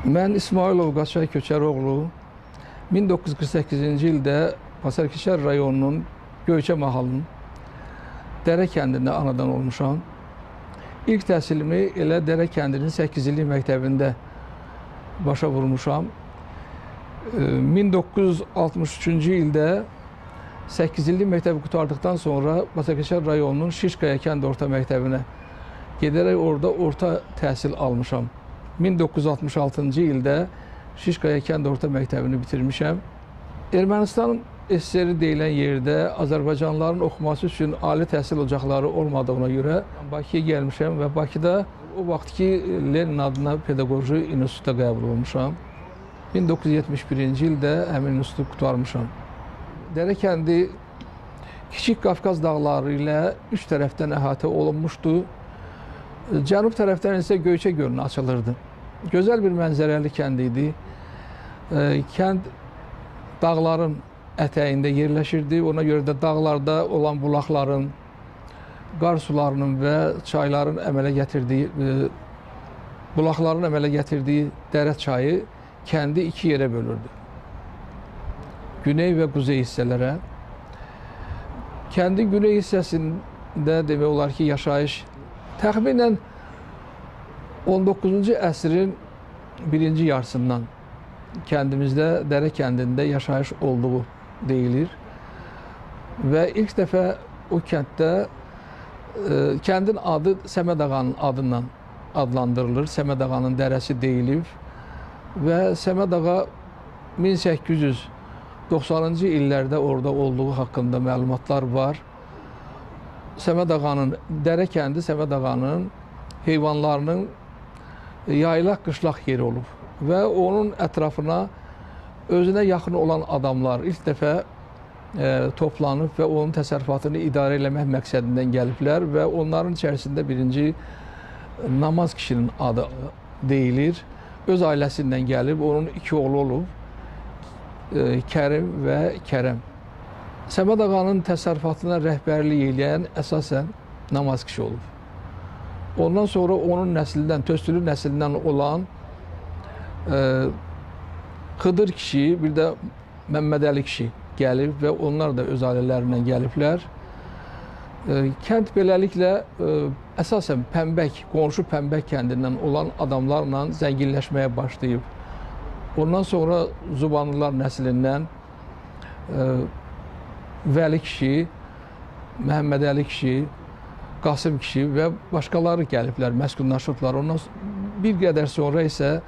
Mən İsmailov Qaçay Köçəroğlu 1948-ci ildə Pasarkişər rayonunun Göyçə mahalının Dərə kəndində anadan olmuşam. İlk təhsilimi elə Dərə kəndinin 8 illik məktəbində başa vurmuşam. 1963-cü ildə 8 illik məktəbi qurtardıqdan sonra Pasarkişər rayonunun Şişqaya kənd orta məktəbinə gedərək orada orta təhsil almışam. 1966-cı ildə Şişqaya kənd orta məktəbini bitirmişəm. Ermənistan SSR deyilən yerdə Azərbaycanlıların oxuması üçün ali təhsil ocaqları olmadığına görə Bakıya gəlmişəm və Bakıda o vaxtki Lenin adına pedaqoji institutda qəbul olmuşam. 1971-ci ildə həmin institutu qurtarmışam. Dərə kəndi Kiçik Qafqaz dağları ilə üç tərəfdən əhatə olunmuşdu. Cənub tərəfdən isə Göyçə gölünə açılırdı. Gözəl bir mənzərəli kənd idi. Kənd dağların ətəyində yerləşirdi. Ona görə də dağlarda olan bulaqların, qar sularının və çayların əmələ gətirdiyi, bulaqların əmələ gətirdiyi Dərə çayı kəndi iki yerə bölürdü. Güney və quzey hissələrə. Kəndin güney hissəsində demək olar ki, yaşayış təxminən 19-cu əsrin birinci yarısından kəndimizdə, Dərə kəndində yaşayış olduğu deyilir. Və ilk dəfə o kənddə kəndin adı Səməd Ağanın adından adlandırılır. Səməd Ağanın dərəsi deyilib və Səməd Ağa 1890-cı illərdə orada olduğu haqqında məlumatlar var. Səməd Ağanın, Dərə kəndi Səməd Ağanın heyvanlarının yaylaq qışlaq yeri olub və onun ətrafına özünə yaxın olan adamlar ilk dəfə toplanıb və onun təsərrüfatını idarə eləmək məqsədindən gəliblər və onların içərisində birinci Namaz kişinin adı deyilir. Öz ailəsindən gəlib, onun iki oğlu olub, Kərim və Kərəm. Səməd Ağanın təsərrüfatına rəhbərlik eləyən əsasən Namaz kişi olub. Ondan sonra onun nəslindən, Töztülü nəslindən olan Xıdır kişi, bir də Məmmədəli kişi gəlib və onlar da öz ailələrindən gəliblər. Kənd beləliklə əsasən Pəmbək, qonşu Pəmbək kəndindən olan adamlarla zənginləşməyə başlayıb. Ondan sonra Zubanlılar nəslindən Vəli kişi, Məhəmmədəli kişi, Qasım kişi və başqaları gəliblər, məskunlaşıblar. Ondan bir qədər sonra isə